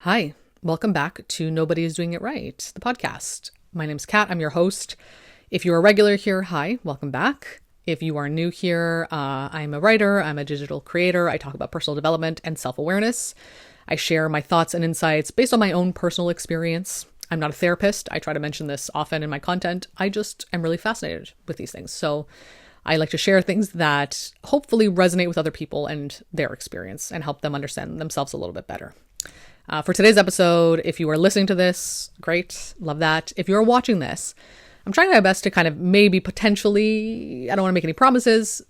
Hi, welcome back to Nobody is Doing It Right, the podcast. My name's Kat. I'm your host. If you're a regular here, hi, welcome back. If you are new here, I'm a writer. I'm a digital creator. I talk about personal development and self-awareness. I share my thoughts and insights based on my own personal experience. I'm not a therapist. I try to mention this often in my content. I just am really fascinated with these things. So I like to share things that hopefully resonate with other people and their experience and help them understand themselves a little bit better. For today's episode, if you are listening to this, great, love that. If you're watching this, I'm trying my best to kind of maybe potentially, I don't want to make any promises,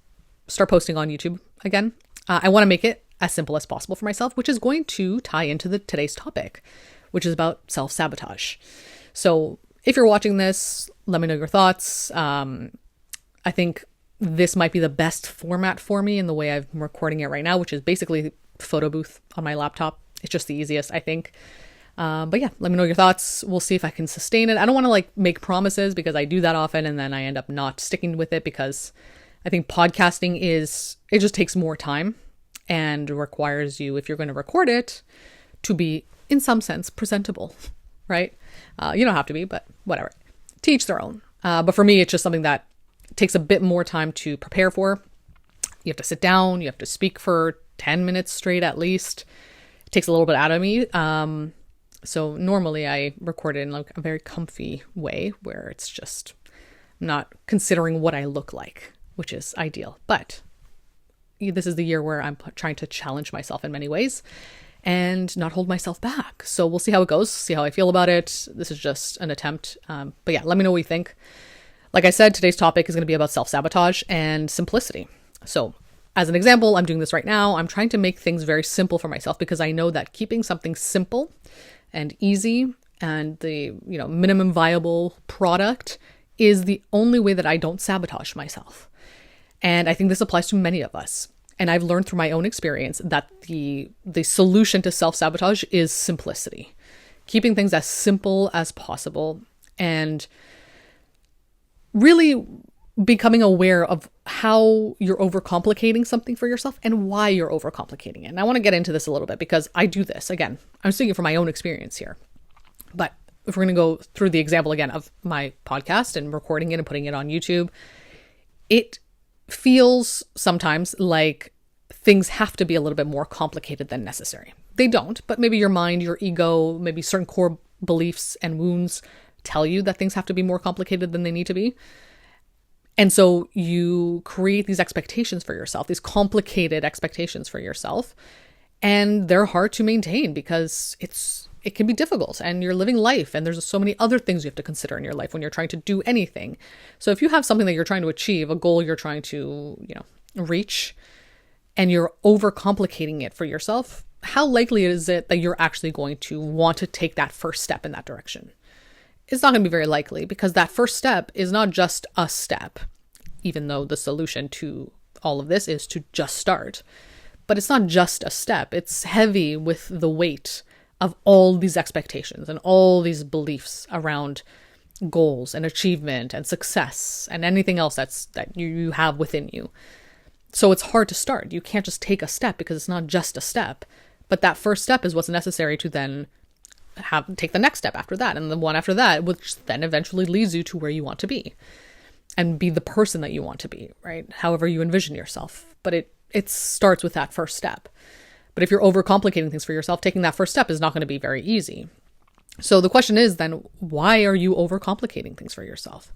start posting on YouTube again. I want to make it as simple as possible for myself, which is going to tie into today's topic, which is about self-sabotage. So if you're watching this, let me know your thoughts. I think this might be the best format for me in the way I'm recording it right now, which is basically photo booth on my laptop. It's just the easiest, I think. But yeah, let me know your thoughts. We'll see if I can sustain it. I don't want to make promises because I do that often and then I end up not sticking with it because I think podcasting it just takes more time and requires you, if you're going to record it, to be in some sense presentable, right? You don't have to be, but whatever. To each their own. But for me, it's just something that takes a bit more time to prepare for. You have to sit down, you have to speak for 10 minutes straight at least. Takes a little bit out of me. So normally I record it in a very comfy way where it's just not considering what I look like, which is ideal. But this is the year where I'm trying to challenge myself in many ways and not hold myself back. So we'll see how it goes, see how I feel about it. This is just an attempt. But yeah, let me know what you think. Like I said, today's topic is going to be about self-sabotage and simplicity. So as an example, I'm doing this right now. I'm trying to make things very simple for myself because I know that keeping something simple and easy and the minimum viable product is the only way that I don't sabotage myself. And I think this applies to many of us. And I've learned through my own experience that the solution to self-sabotage is simplicity. Keeping things as simple as possible and really becoming aware of how you're overcomplicating something for yourself and why you're overcomplicating it. And I want to get into this a little bit because I do this. Again, I'm speaking from my own experience here. But if we're going to go through the example again of my podcast and recording it and putting it on YouTube, it feels sometimes like things have to be a little bit more complicated than necessary. They don't, but maybe your mind, your ego, maybe certain core beliefs and wounds tell you that things have to be more complicated than they need to be. And so you create these expectations for yourself, these complicated expectations for yourself, and they're hard to maintain because it can be difficult and you're living life and there's so many other things you have to consider in your life when you're trying to do anything. So if you have something that you're trying to achieve, a goal you're trying to, reach, and you're overcomplicating it for yourself, how likely is it that you're actually going to want to take that first step in that direction? It's not going to be very likely because that first step is not just a step, even though the solution to all of this is to just start. But it's not just a step. It's heavy with the weight of all these expectations and all these beliefs around goals and achievement and success and anything else that you have within you. So it's hard to start. You can't just take a step because it's not just a step. But that first step is what's necessary to then take the next step after that and the one after that, which then eventually leads you to where you want to be and be the person that you want to be, right? However you envision yourself. But it starts with that first step. But if you're overcomplicating things for yourself, taking that first step is not going to be very easy. So the question is then, why are you overcomplicating things for yourself?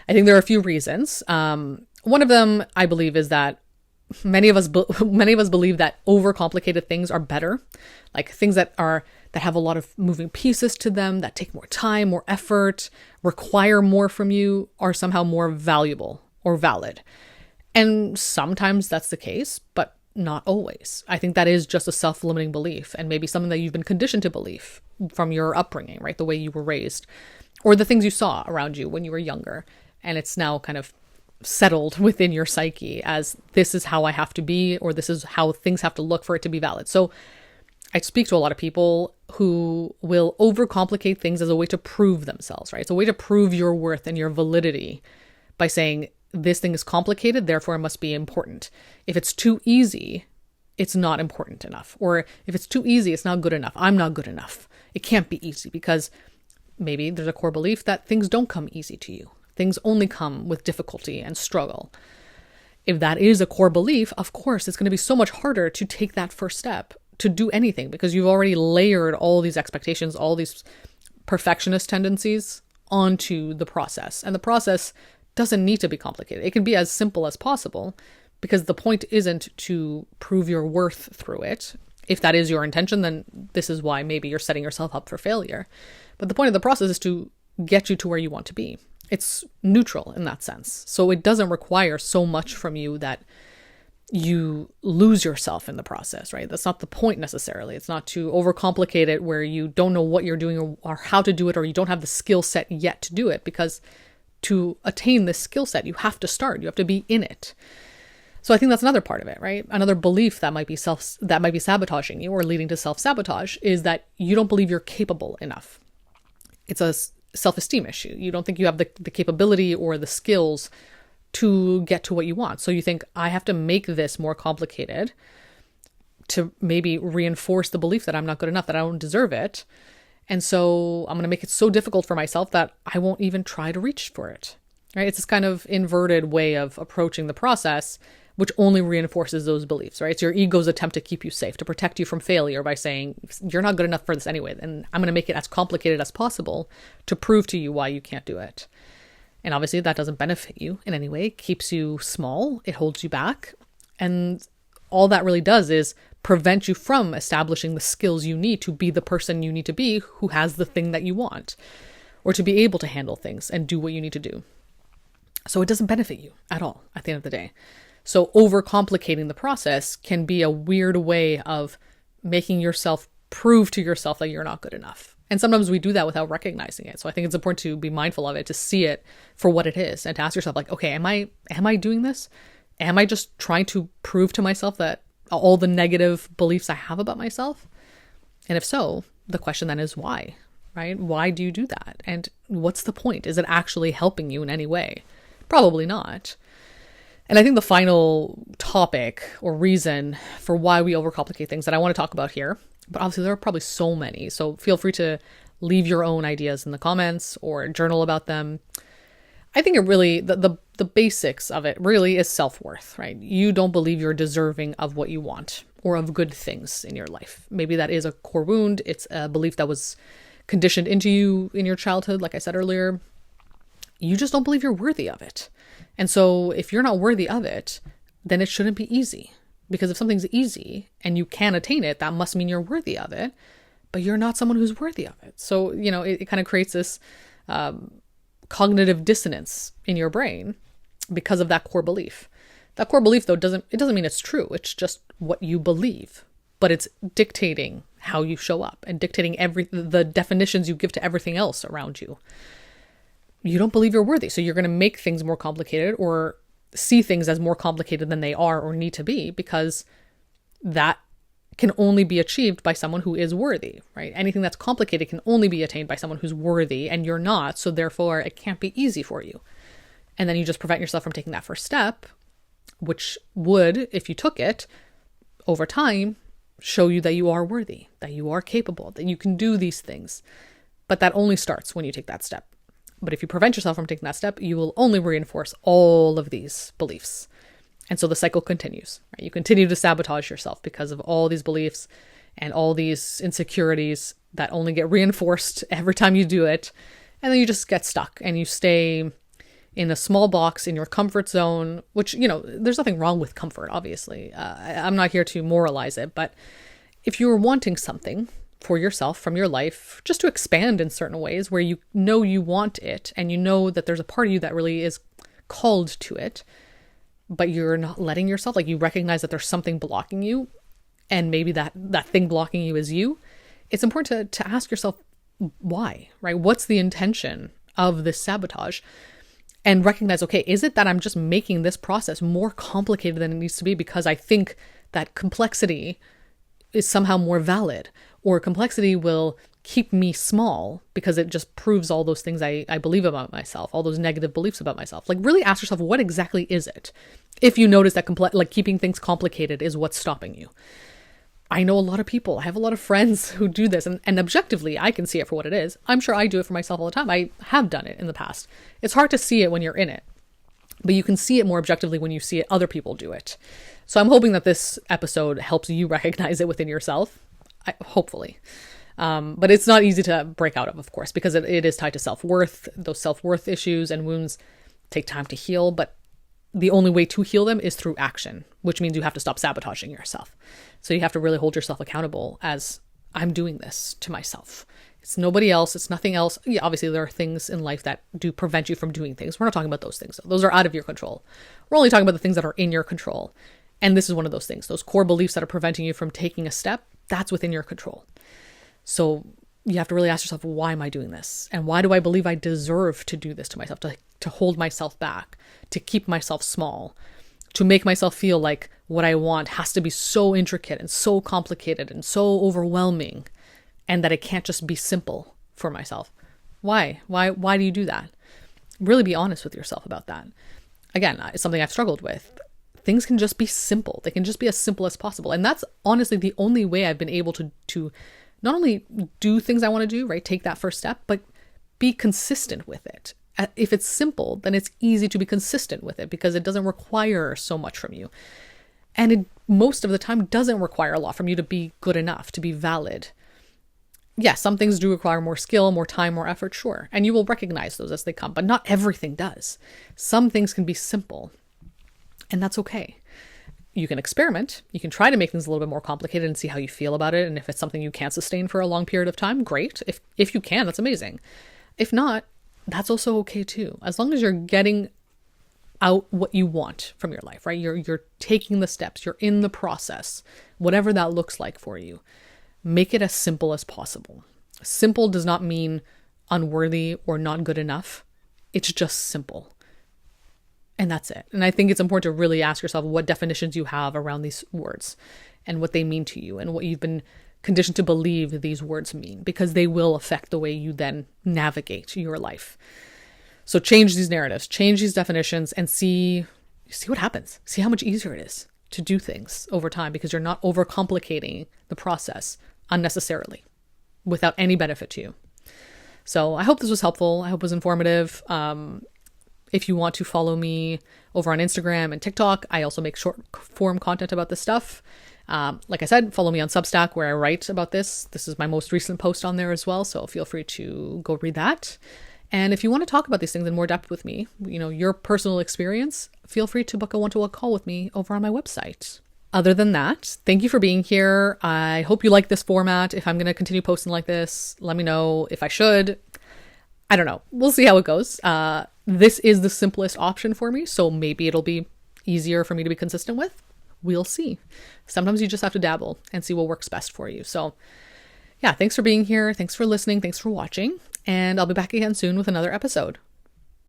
I think there are a few reasons. One of them, I believe, is that many of us believe that overcomplicated things are better, like things that have a lot of moving pieces to them, that take more time, more effort, require more from you, are somehow more valuable or valid. And sometimes that's the case, but not always. I think that is just a self-limiting belief and maybe something that you've been conditioned to believe from your upbringing, right? The way you were raised or the things you saw around you when you were younger. And it's now kind of settled within your psyche as this is how I have to be, or this is how things have to look for it to be valid. So I speak to a lot of people who will overcomplicate things as a way to prove themselves, right? It's a way to prove your worth and your validity by saying this thing is complicated, therefore it must be important. If it's too easy, it's not important enough. Or if it's too easy, it's not good enough. I'm not good enough. It can't be easy because maybe there's a core belief that things don't come easy to you. Things only come with difficulty and struggle. If that is a core belief, of course, it's going to be so much harder to take that first step to do anything because you've already layered all these expectations, all these perfectionist tendencies onto the process. And the process doesn't need to be complicated. It can be as simple as possible because the point isn't to prove your worth through it. If that is your intention, then this is why maybe you're setting yourself up for failure. But the point of the process is to get you to where you want to be. It's neutral in that sense. So it doesn't require so much from you that you lose yourself in the process, right? That's not the point necessarily. It's not to overcomplicate it where you don't know what you're doing or how to do it, or you don't have the skill set yet to do it, because to attain this skill set, you have to start. You have to be in it. So I think that's another part of it, right? Another belief that might be sabotaging you or leading to self-sabotage is that you don't believe you're capable enough. It's a self-esteem issue. You don't think you have the capability or the skills to get to what you want. So you think, I have to make this more complicated to maybe reinforce the belief that I'm not good enough, that I don't deserve it. And so I'm going to make it so difficult for myself that I won't even try to reach for it, right? It's this kind of inverted way of approaching the process, which only reinforces those beliefs, right? It's your ego's attempt to keep you safe, to protect you from failure by saying, you're not good enough for this anyway, and I'm going to make it as complicated as possible to prove to you why you can't do it. And obviously that doesn't benefit you in any way. It keeps you small. It holds you back. And all that really does is prevent you from establishing the skills you need to be the person you need to be who has the thing that you want, or to be able to handle things and do what you need to do. So it doesn't benefit you at all at the end of the day. So overcomplicating the process can be a weird way of making yourself prove to yourself that you're not good enough. And sometimes we do that without recognizing it. So I think it's important to be mindful of it, to see it for what it is, and to ask yourself, like, okay, am I doing this? Am I just trying to prove to myself that all the negative beliefs I have about myself? And if so, the question then is why, right? Why do you do that? And what's the point? Is it actually helping you in any way? Probably not. And I think the final topic or reason for why we overcomplicate things that I want to talk about here, but obviously there are probably so many, so feel free to leave your own ideas in the comments or journal about them. I think it really, the basics of it really is self-worth, right? You don't believe you're deserving of what you want or of good things in your life. Maybe that is a core wound. It's a belief that was conditioned into you in your childhood, like I said earlier. You just don't believe you're worthy of it. And so if you're not worthy of it, then it shouldn't be easy. Because if something's easy and you can attain it, that must mean you're worthy of it, but you're not someone who's worthy of it. So, it kind of creates this cognitive dissonance in your brain because of that core belief. That core belief, though, doesn't mean it's true. It's just what you believe, but it's dictating how you show up and dictating the definitions you give to everything else around you. You don't believe you're worthy, so you're going to make things more complicated or see things as more complicated than they are or need to be, because that can only be achieved by someone who is worthy, right? Anything that's complicated can only be attained by someone who's worthy, and you're not, so therefore it can't be easy for you. And then you just prevent yourself from taking that first step, which would, if you took it, over time, show you that you are worthy, that you are capable, that you can do these things. But that only starts when you take that step. But if you prevent yourself from taking that step, you will only reinforce all of these beliefs. And so the cycle continues, right? You continue to sabotage yourself because of all these beliefs and all these insecurities that only get reinforced every time you do it. And then you just get stuck and you stay in a small box in your comfort zone, which, there's nothing wrong with comfort, obviously. I'm not here to moralize it, but if you were wanting something for yourself from your life, just to expand in certain ways where you know you want it and you know that there's a part of you that really is called to it, but you're not letting yourself, like you recognize that there's something blocking you, and maybe that thing blocking you is you, it's important to ask yourself why, right? What's the intention of this sabotage? And recognize, okay, is it that I'm just making this process more complicated than it needs to be because I think that complexity is somehow more valid, or complexity will keep me small because it just proves all those things I believe about myself, all those negative beliefs about myself. Like really ask yourself, what exactly is it? If you notice that like keeping things complicated is what's stopping you. I know a lot of people, I have a lot of friends who do this, and objectively, I can see it for what it is. I'm sure I do it for myself all the time. I have done it in the past. It's hard to see it when you're in it, but you can see it more objectively when you see it, other people do it. So I'm hoping that this episode helps you recognize it within yourself, hopefully. But it's not easy to break out of course, because it is tied to self-worth. Those self-worth issues and wounds take time to heal, but the only way to heal them is through action, which means you have to stop sabotaging yourself. So you have to really hold yourself accountable as I'm doing this to myself. It's nobody else. It's nothing else. Yeah, obviously there are things in life that do prevent you from doing things. We're not talking about those things. Those are out of your control. We're only talking about the things that are in your control. And this is one of those things. Those core beliefs that are preventing you from taking a step, that's within your control. So you have to really ask yourself, why am I doing this? And why do I believe I deserve to do this to myself, to hold myself back, to keep myself small, to make myself feel like what I want has to be so intricate and so complicated and so overwhelming, and that it can't just be simple for myself? Why do you do that? Really be honest with yourself about that. Again, it's something I've struggled with. Things can just be simple. They can just be as simple as possible. And that's honestly the only way I've been able to not only do things I want to do, right? Take that first step, but be consistent with it. If it's simple, then it's easy to be consistent with it because it doesn't require so much from you. And it most of the time doesn't require a lot from you to be good enough, to be valid. Yes, some things do require more skill, more time, more effort, sure. And you will recognize those as they come, but not everything does. Some things can be simple, and that's okay. You can experiment. You can try to make things a little bit more complicated and see how you feel about it. And if it's something you can't sustain for a long period of time, great. If you can, that's amazing. If not, that's also okay too. As long as you're getting out what you want from your life, right? You're taking the steps, you're in the process, whatever that looks like for you. Make it as simple as possible. Simple does not mean unworthy or not good enough. It's just simple. And that's it. And I think it's important to really ask yourself what definitions you have around these words and what they mean to you and what you've been conditioned to believe these words mean, because they will affect the way you then navigate your life. So change these narratives, change these definitions, and see what happens. See how much easier it is to do things over time because you're not overcomplicating the process unnecessarily without any benefit to you. So I hope this was helpful. I hope it was informative. If you want to follow me over on Instagram and TikTok, I also make short form content about this stuff. Like I said, follow me on Substack where I write about this. This is my most recent post on there as well. So feel free to go read that. And if you want to talk about these things in more depth with me, your personal experience, feel free to book a one-to-one call with me over on my website. Other than that, thank you for being here. I hope you like this format. If I'm going to continue posting like this, let me know if I should. I don't know. We'll see how it goes. This is the simplest option for me, so maybe it'll be easier for me to be consistent with. We'll see. Sometimes you just have to dabble and see what works best for you. So yeah, thanks for being here. Thanks for listening. Thanks for watching. And I'll be back again soon with another episode.